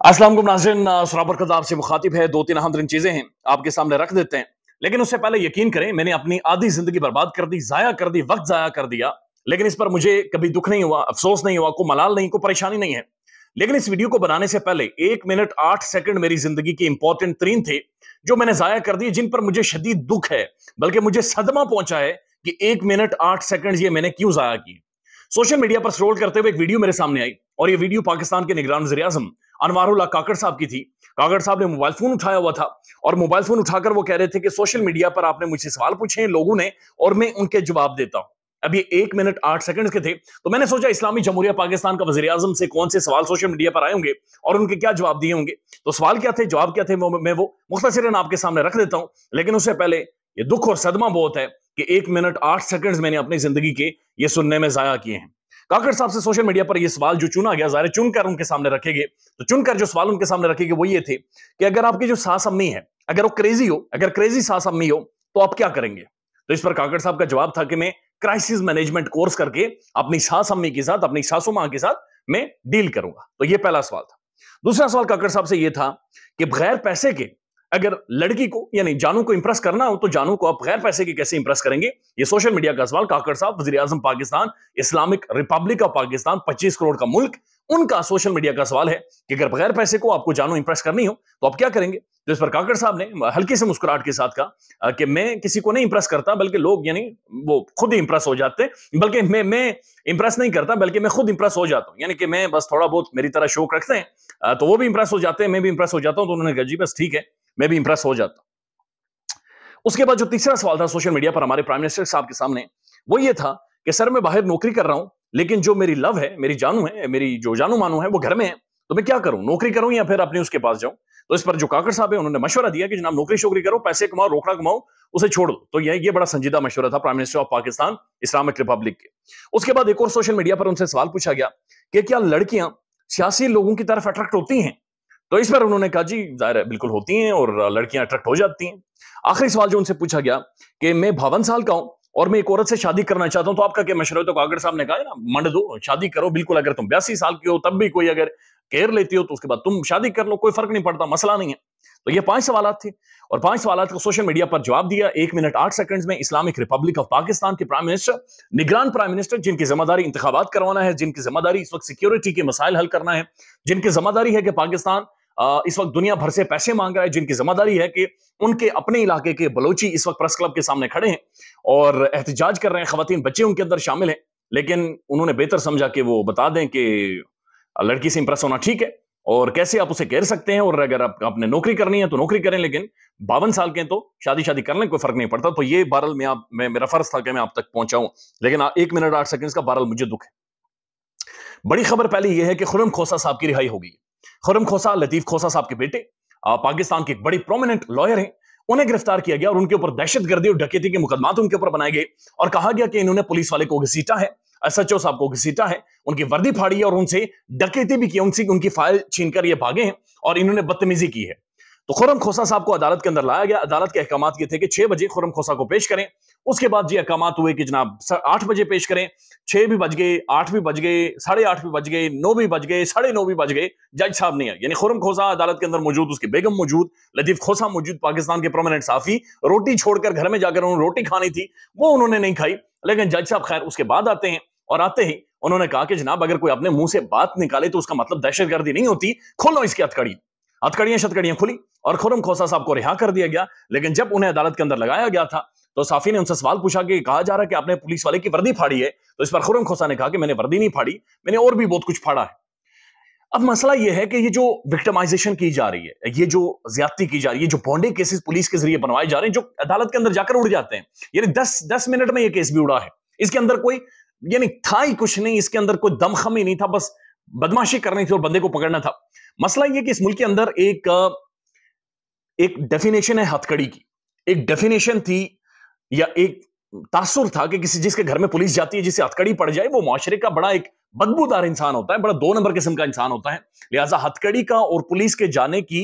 अस्सलाम वालेकुम नाज़रीन, सराबरकत आपसे मुखातिब है। दो तीन अहम तरीन चीजें हैं आपके सामने रख देते हैं, लेकिन उससे पहले यकीन करें मैंने अपनी आधी जिंदगी बर्बाद कर दी, जाया कर दी, वक्त जाया कर दिया, लेकिन इस पर मुझे कभी दुख नहीं हुआ, अफसोस नहीं हुआ, कोई मलाल नहीं, कोई परेशानी नहीं है। लेकिन इस वीडियो को बनाने से पहले 1 मिनट 8 सेकंड मेरी जिंदगी के इंपॉर्टेंट तरीन थे जो मैंने जाया कर दिए, जिन पर मुझे शदीद दुख है, बल्कि मुझे सदमा पहुंचा है कि 1 मिनट 8 सेकंड ये मैंने क्यों जाया किए। सोशल मीडिया पर स्क्रॉल करते हुए एक वीडियो मेरे सामने आई और ये वीडियो पाकिस्तान के निगरान वज़ीर आज़म अनवारुल्लाह काकड़ साहब की थी। काकड़ साहब ने मोबाइल फोन उठाया हुआ था और मोबाइल फोन उठाकर वो कह रहे थे कि सोशल मीडिया पर आपने मुझसे सवाल पूछे हैं लोगों ने और मैं उनके जवाब देता हूं। अब ये 1 मिनट 8 सेकंड के थे, तो मैंने सोचा इस्लामी जमहूरिया पाकिस्तान का वज़ीर आज़म से कौन से सवाल सोशल मीडिया पर आए होंगे और उनके क्या जवाब दिए होंगे। तो सवाल क्या थे, जवाब क्या थे, मैं वो मुख्तसरन आपके सामने रख देता हूं। लेकिन उससे पहले ये दुख और सदमा बहुत है कि 1 मिनट 8 सेकंड मैंने अपनी जिंदगी के ये सुनने में जाया किए हैं। काकड़ साहब से सोशल मीडिया पर ये सवाल जो चुना गया, ज़ाहिर चुनकर उनके सामने रखे गए, तो चुनकर जो सवाल उनके सामने रखे गए वो ये थे कि अगर आपकी जो सास अम्मी है, अगर वो क्रेजी हो, अगर क्रेजी सास अम्मी हो तो आप क्या करेंगे। तो इस पर काकड़ साहब का जवाब था कि मैं क्राइसिस मैनेजमेंट कोर्स करके अपनी सास अम्मी के साथ, अपनी सासू मां के साथ मैं डील करूंगा। तो ये पहला सवाल था। दूसरा सवाल काकड़ साहब से ये था कि बगैर पैसे के अगर लड़की को यानी जानू को इंप्रेस करना हो तो जानू को आप बगैर पैसे के कैसे इंप्रेस करेंगे। ये सोशल मीडिया का सवाल काकड़ साहब, वज़ीर आज़म Pakistan, Islamic Republic of Pakistan, 25 crore का मुल्क, उनका सोशल मीडिया का सवाल है कि अगर बगैर पैसे को आपको जानू इंप्रेस करनी हो तो आप क्या करेंगे। तो इस पर काकड़ साहब ने हल्की से मुस्कुराहट के साथ कहा कि मैं किसी को नहीं इंप्रेस करता, बल्कि लोग यानी वो खुद ही इंप्रेस हो जाते हैं, बल्कि मैं इंप्रेस नहीं करता, बल्कि मैं खुद इंप्रेस हो जाता हूं। यानी कि मैं बस थोड़ा बहुत मेरी तरह शौक रखते हैं तो वो भी इंप्रेस हो जाते हैं, मैं भी इंप्रेस हो जाता हूं। तो उन्होंने कहा जी बस ठीक है, मैं भी इंप्रेस हो जाता हूं। उसके बाद जो तीसरा सवाल था सोशल मीडिया पर हमारे प्राइम मिनिस्टर साहब के सामने, वो ये था कि सर मैं बाहर नौकरी कर रहा हूं, लेकिन जो मेरी लव है, मेरी जानू है, मेरी जो जानू मानू है वो घर में है, तो मैं क्या करूं, नौकरी करूं या फिर अपने उसके पास जाऊं। तो इस पर जो काकड़ साहब है उन्होंने मशवरा दिया कि जनाब नौकरी शोकरी करो, पैसे कमाओ, रोकड़ा कमाओ, उसे छोड़ दो। तो ये बड़ा संजीदा मशवरा था prime minister of Pakistan Islamic Republic के। उसके बाद एक और सोशल मीडिया पर उनसे सवाल पूछा गया कि क्या लड़कियां सियासी लोगों की तरफ अट्रैक्ट होती हैं। तो इस पर उन्होंने कहा जी जाहिर है बिल्कुल होती हैं और लड़कियां अट्रैक्ट हो जाती हैं। आखिरी सवाल जो उनसे पूछा गया कि मैं 52 साल का हूं और मैं एक औरत से शादी करना चाहता हूं, तो आपका क्या मशवरा है। तो काकड़ साहब ने कहा ना मंड दो, शादी करो, बिल्कुल। अगर तुम 82 साल की हो तब भी कोई अगर केयर लेती हो तो उसके बाद तुम शादी कर लो, कोई फर्क नहीं पड़ता, मसला नहीं है। तो ये 5 सवाल थे और 5 सवाल को सोशल मीडिया पर जवाब दिया 1 मिनट 8 सेकंड में इस्लामिक रिपब्लिक ऑफ पाकिस्तान के प्राइम मिनिस्टर, निगरान प्राइम मिनिस्टर, जिनकी जिम्मेदारी इंतखाबात करवाना है, जिनकी जिम्मेदारी इस वक्त सिक्योरिटी के मसाइल हल करना है, जिनकी जिम्मेदारी है कि पाकिस्तान इस वक्त दुनिया भर से पैसे मांग रहा है, जिनकी जिम्मेदारी है कि उनके अपने इलाके के बलोची इस वक्त प्रेस क्लब के सामने खड़े हैं और एहतजाज कर रहे हैं, खवातीन बच्चे उनके अंदर शामिल हैं। लेकिन उन्होंने बेहतर समझा कि वो बता दें कि लड़की से इंप्रेस होना ठीक है और कैसे आप उसे घेर सकते हैं, और अगर आपने नौकरी करनी है तो नौकरी करें, लेकिन 52 साल के तो शादी कर लें, कोई फर्क नहीं पड़ता। तो ये बहरहाल मेरा फर्ज था कि मैं आप तक पहुंचाऊं, लेकिन 1 मिनट 8 सेकंड का बहरहाल मुझे दुख है। बड़ी खबर पहले यह है कि खुर्रम खोसा साहब की रिहाई हो गई। खुर्रम खोसा, लतीफ खोसा साहब के बेटे, पाकिस्तान के एक बड़ी प्रोमिनेंट लॉयर हैं, उन्हें गिरफ्तार किया गया और उनके ऊपर दहशतगर्दी और डकैती के मुकदमात उनके ऊपर बनाए गए और कहा गया कि इन्होंने पुलिस वाले को घसीटा है, एसएचओ साहब को घसीटा है, उनकी वर्दी फाड़ी है और उनसे डकैती भी की, उनकी फाइल छीनकर ये भागे हैं और इन्होंने बदतमीजी की है। तो खुर्रम खोसा साहब को अदालत के अंदर लाया गया। अदालत के अहकामात ये थे कि 6 बजे खुर्रम खोसा को पेश करें। उसके बाद ये अहकामात हुए कि जनाब 8 बजे पेश करें। 6 भी बज गए, 8 भी बज गए, 8:30 भी बज गए, 9 भी बज गए, 9:30 भी बज गए, जज साहब नहीं आए। यानी खुर्रम खोसा अदालत के अंदर मौजूद, उसकी बेगम मौजूद, लतीफ खोसा मौजूद, पाकिस्तान के प्रोमिनेंट साफी, रोटी छोड़कर घर में जाकर उन्होंने रोटी खानी थी, वो उन्होंने नहीं खाई। लेकिन जज साहब खैर उसके बाद आते हैं और आते ही उन्होंने कहा कि जनाब अगर कोई अपने मुंह से बात निकाले तो उसका मतलब दहशतगर्दी नहीं होती, खोलो इसकी हथकड़ियां शतकड़ियां खुली और खुर्रम खोसा साहब को रिहा कर दिया गया। लेकिन जब उन्हें अदालत के अंदर लगाया गया था तो साफी ने उनसे सवाल पूछा कि कहा जा रहा है कि आपने पुलिस वाले की वर्दी फाड़ी है। तो इस पर खुर्रम खोसा ने कहा कि मैंने वर्दी नहीं फाड़ी, मैंने और भी बहुत कुछ फाड़ा है। अब मसला यह है कि ये जो विक्टिमाइजेशन की जा रही है, ये जो ज्यादती की जा रही है, जो बॉन्डे केसेस पुलिस के जरिए बनवाए जा रहे हैं, जो अदालत के अंदर जाकर उड़ जाते हैं, यानी 10 मिनट में ये केस भी उड़ा है। इसके अंदर कोई यानी था ही कुछ नहीं, इसके अंदर कोई दमखम ही नहीं था, बस बदमाशी करनी थी और बंदे को पकड़ना था। मसला यह कि इस मुल्क के अंदर एक डेफिनेशन है हथकड़ी की, एक डेफिनेशन थी या एक तासुर था कि जिसके घर में पुलिस जाती है, जिसे हथकड़ी पड़ जाए, वो मुआशरे का बड़ा एक बदबूदार इंसान होता है, बड़ा 2 नंबर किस्म का इंसान होता है। लिहाजा हथकड़ी का और पुलिस के जाने की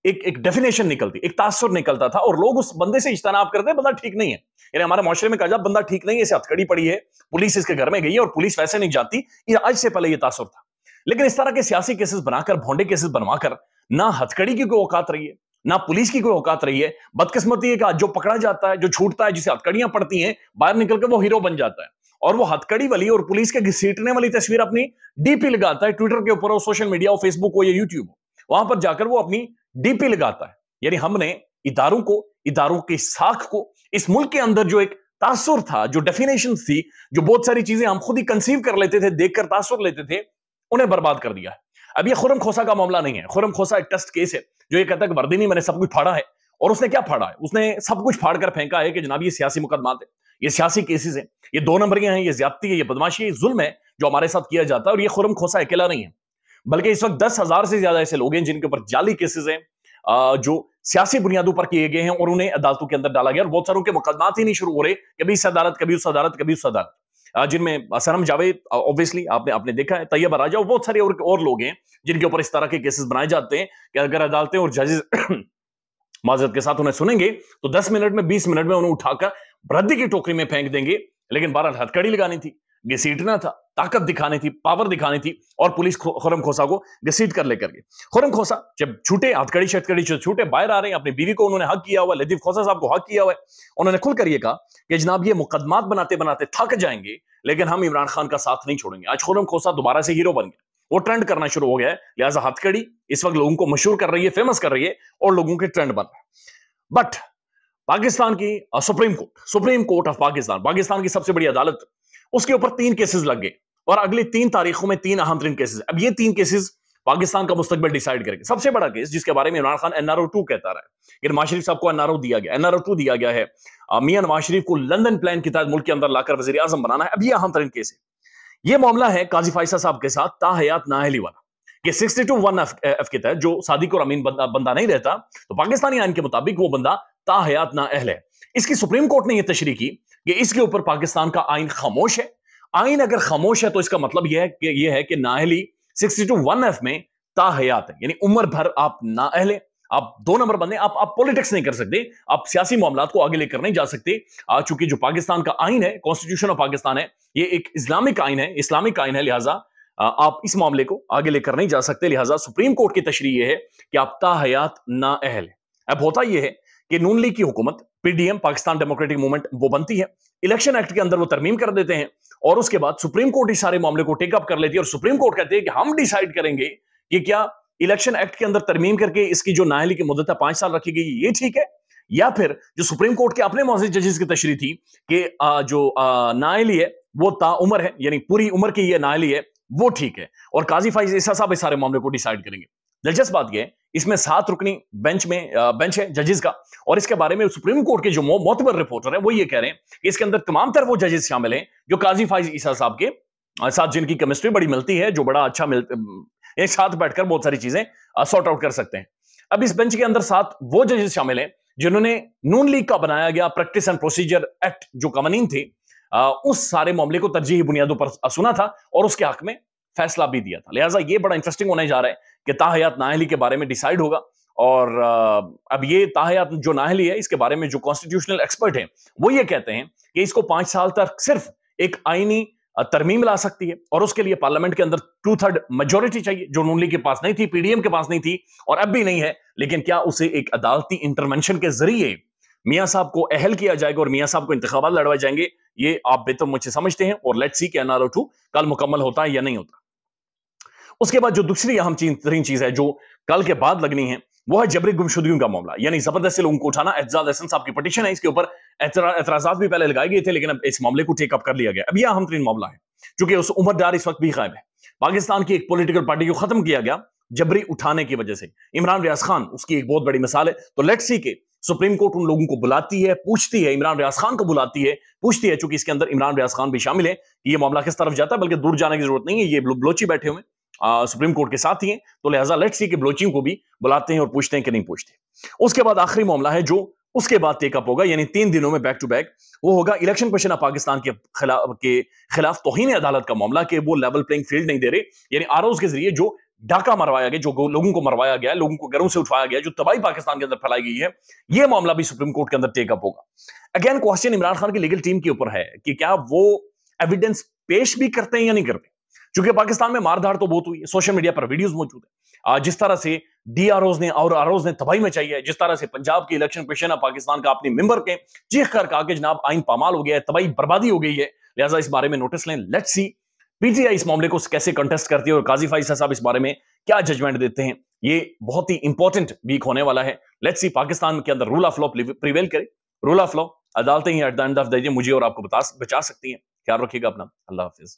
एक डेफिनेशन निकलती, एक तासुर निकलता था और लोग उस बंदे से इज्तनाब करते हैं, बंदा ठीक नहीं है। यानी हमारे मुआशरे में कहा जाता बंदा ठीक नहीं है, इसे हथकड़ी पड़ी है, पुलिस इसके घर में गई है और पुलिस वैसे नहीं जाती, ये आज से पहले ये तासुर था। लेकिन इस तरह के सियासी केसेस बनाकर, भोंडे केसेस बनवा कर, ना हथकड़ी की कोई औकात रही है, ना पुलिस की कोई औकात रही है। बदकिस्मती है कि जो पकड़ा जाता है, जो छूटता है, जिसे हथकड़ियां पड़ती हैं, बाहर निकल के वो हीरो बन जाता है, और वो हथकड़ी वाली और पुलिस के घसीटने वाली तस्वीर अपनी डीपी लगाता है ट्विटर के ऊपर, हो सोशल मीडिया हो, फेसबुक हो या यूट्यूब हो, वहां पर जाकर वो अपनी डीपी लगाता है। यानी हमने इदारों को, इदारों की साख को, इस मुल्क के अंदर जो एक तासुर था, जो डेफिनेशन थी, जो बहुत सारी चीजें हम खुद ही कंसीव कर लेते थे, देखकर तासुर लेते थे, उन्हें बर्बाद कर दिया है। अब ये खुरम खोसा का मामला नहीं है। खुरम खोसा एक टेस्ट केस है, जो ये कहता है कि वर्दी नहीं, मैंने सब कुछ फाड़ा है। और उसने क्या फाड़ा है? उसने सब कुछ फाड़ कर फेंका है कि जनाब ये सियासी मुकदमात है, ये सियासी केसेस हैं, ये दो नंबरियां हैं, ये ज्यादती है, ये बदमाशी है, ये जुल्म है जो हमारे साथ किया जाता है। और ये खुरम खोसा अकेला नहीं है, बल्कि इस वक्त 10,000 से ज्यादा ऐसे लोग हैं जिनके ऊपर जाली केसेस हैं, जो सियासी बुनियादों पर किए गए हैं, और उन्हें अदालतों के अंदर डाला गया। और बहुत सारों के मुकदमात ही नहीं शुरू हो रहे, कभी इस अदालत, कभी उस अदालत, कभी उस अदालत, जिनमें सनम जावेद ऑब्वियसली आपने देखा है, तैयबा राजा और बहुत सारे और लोग हैं जिनके ऊपर इस तरह के केसेस बनाए जाते हैं कि अगर अदालतें और जजेस माजरत के साथ उन्हें सुनेंगे तो 10 मिनट में, 20 मिनट में उन्हें उठाकर रद्दी की टोकरी में फेंक देंगे। लेकिन बहरहाल हथकड़ी लगानी थी, घसीटना था, ताकत दिखानी थी, पावर दिखानी थी, और पुलिस खुरम खोसा को घसीट कर लेकर गई। खुरम खोसा जब छूटे, हथकड़ी शथकड़ी छूटे, बाहर आ रहे हैं, अपनी बीवी को उन्होंने हक किया हुआ, लतीफ खोसा साहब को हक किया हुआ है, उन्होंने खुलकर ये कहा कि जनाब ये मुकदमात बनाते बनाते थक जाएंगे, लेकिन हम इमरान खान का साथ नहीं छोड़ेंगे। आज खुरम खोसा दोबारा से हीरो बन गया, वो ट्रेंड करना शुरू हो गया है। लिहाजा हथकड़ी इस वक्त लोगों को मशहूर कर रही है, फेमस कर रही है, और लोगों के ट्रेंड बन रहा है। बट पाकिस्तान की सुप्रीम कोर्ट ऑफ पाकिस्तान की सबसे बड़ी अदालत, उसके ऊपर 3 केसेस लग गए, और अगली 3 तारीखों में 3 अहम तरीन केसेस। अब ये 3 केसेस पाकिस्तान का मुस्तकबिल डिसाइड करेंगे। सबसे बड़ा केस जिसके बारे में इमरान खान NRO 2 कहता रहा है, कि नवाज शरीफ साहब को NRO 2 दिया गया है, मियां नवाज शरीफ को लंदन प्लान के तहत मुल्क के अंदर लाकर वजीर आजम बनाना है। अब ये अहम तरीन केस है। ये मामला है काजी फायसा साहब के साथ ताहयात नाअहली वाला, कि 62(1)F के तहत जो सादिक और अमीन बंदा नहीं रहता, तो पाकिस्तानी आइन के मुताबिक वो बंदा ताहयात नाअहल है। इसकी सुप्रीम कोर्ट ने यह तशरीह की कि इसके ऊपर पाकिस्तान का आइन खामोश है। आइन अगर खामोश है तो इसका मतलब यह है कि नाअहली 62(1)F में ताहयात है, यानी उम्र भर आप नाअहल है, आप 2 नंबर बंदे, आप पॉलिटिक्स नहीं कर सकते, आप सियासी मामलात को आगे लेकर नहीं जा सकते। चूंकि जो पाकिस्तान का आइन है, कॉन्स्टिट्यूशन ऑफ पाकिस्तान है, ये एक इस्लामिक आइन है, लिहाजा आप इस मामले को आगे लेकर नहीं जा सकते। लिहाजा सुप्रीम कोर्ट की तशरीह यह है कि आप ताहयात नाअहल है। अब होता यह है कि नून लीग की हुकूमत, PDM, पाकिस्तान डेमोक्रेटिक मूवमेंट, वो बनती है, इलेक्शन एक्ट के अंदर वो तरमीम कर देते हैं, और उसके बाद सुप्रीम कोर्ट इस सारे मामले को टेकअप कर लेती है, और सुप्रीम कोर्ट कहती है कि हम डिसाइड करेंगे कि क्या इलेक्शन एक्ट के अंदर तरमीम करके इसकी जो नाअहली की मुद्दत 5 साल रखी गई, ये ठीक है, या फिर जो सुप्रीम कोर्ट के अपने मौजूद जजेस की तशरीह थी कि जो नाअहली है वो ताउम्र है, यानी पूरी उम्र की ये नाअहली है, वो ठीक है, और काजी फायसा साहब इस सारे मामले को डिसाइड करेंगे। दिलचस्प बात यह है, इसमें 7 रुकनी बेंच है जजेस का, और इसके बारे में सुप्रीम कोर्ट के जो मोतबर रिपोर्टर है वो ये कह रहे हैं कि इसके अंदर तमाम तर वो जजेस शामिल हैं जो काजी फायसा साहब के साथ जिनकी केमिस्ट्री बड़ी मिलती है, जो बड़ा अच्छा एक साथ बैठकर बहुत सारी चीजें सॉर्ट आउट कर सकते हैं। अब इस बेंच के अंदर 7 वो जजेस शामिल हैं जिन्होंने नून लीग का बनाया गया प्रैक्टिस एंड प्रोसीजर एक्ट जो कवानीन थे, उस सारे मामले को तरजीही बुनियादों पर सुना था और उसके हक में फैसला भी दिया था। लिहाजा ये बड़ा इंटरेस्टिंग होने जा रहा है कि ताहयात नाअहली के बारे में डिसाइड होगा, और अब ये ताहयात जो नाअहली है इसके बारे में जो कॉन्स्टिट्यूशनल एक्सपर्ट हैं वो ये कहते हैं कि इसको 5 साल तक सिर्फ एक आईनी तरमीम ला सकती है, और उसके लिए पार्लियामेंट के अंदर 2/3 मेजोरिटी चाहिए, जो नून लीग के पास नहीं थी, PDM के पास नहीं थी, और अब भी नहीं है। लेकिन क्या उसे एक अदालती इंटरवेंशन के जरिए मियां साहब को अहल किया जाएगा और मियां साहब को इंतखाबात लड़वाए जाएंगे? ये आप बेहतर मुझसे समझते हैं, और लेट्स सी कि NRO 2 कल मुकम्मल होता है या नहीं होता। उसके बाद जो दूसरी अहम तरीन चीज है जो कल के बाद लगनी है, वो है जबरी गुमशुदगियों का मामला, यानी जबरदस्ती लोगों को उठाना। एतजाज हसन साहब की पिटीशन है, इसके ऊपर एतराजात भी पहले लगाए गए थे, लेकिन अब इस मामले को टेकअप कर लिया गया। अब यह अहम तरीन मामला है, क्योंकि उस उम्रदार इस वक्त भी गायब है। पाकिस्तान की एक पॉलिटिकल पार्टी को खत्म किया गया जबरी उठाने की वजह से। इमरान रियाज खान उसकी एक बहुत बड़ी मिसाल है। तो लेट्स सी के सुप्रीम कोर्ट उन लोगों को बुलाती है, पूछती है, इमरान रियाज खान को बुलाती है, पूछती है, चूंकि इसके अंदर इमरान रियाज खान भी शामिल है, कि ये मामला किस तरफ जाता है, बल्कि दूर जाने की जरूरत नहीं है, ये बलोची बैठे हुए सुप्रीम कोर्ट के साथ ही हैं, तो लिहाजा लेट्स सी के बलोचियों को भी बुलाते हैं और पूछते हैं कि नहीं पूछते। उसके बाद आखिरी मामला है जो उसके बाद टेकअप होगा, यानी 3 दिनों में बैक टू बैक, वो होगा इलेक्शन कमीशन ऑफ पाकिस्तान के खिलाफ तौहीन अदालत का मामला, कि वो लेवल प्लेइंग फील्ड नहीं दे रहे, यानी ROs के जरिए जो डाका मरवाया गया, जो लोगों को मरवाया गया, लोगों को घरों से उठवाया गया, जो तबाही पाकिस्तान के अंदर फैलाई गई है, यह मामला भी सुप्रीम कोर्ट के अंदर टेकअप होगा। अगेन क्वेश्चन इमरान खान की लीगल टीम के ऊपर है कि क्या वो एविडेंस पेश भी करते हैं या नहीं करते। چونکہ پاکستان میں ماردھاڑ تو بہت ہوئی ہے، سوشل میڈیا پر ویڈیوز موجود ہیں، جس طرح سے ڈی آر اوز نے اور آر اوز نے تباہی مچائی ہے، جس طرح سے پنجاب کی الیکشن کمیشن ہے پاکستان کا اپنی ممبر کے چیخ کر کہا کہ جناب آئین پامال ہو گیا ہے، تباہی بربادی ہو گئی ہے، لہٰذا اس بارے میں نوٹس لیں. Let's see P T I اس معاملے کو کیسے کنٹیسٹ کرتی ہے اور قاضی فائز صاحب اس بارے میں کیا ججمنٹ دیتے ہیں. یہ بہت ہی امپورٹنٹ ویک ہونے والا ہے. لیٹس سی پاکستان کے اندر رول آف لا پریویل کرے. رول آف لا عدالتیں ہی at the end of the day مجھے اور آپ کو بچا سکتی ہیں. خیال رکھیے گا اپنا. اللہ حافظ.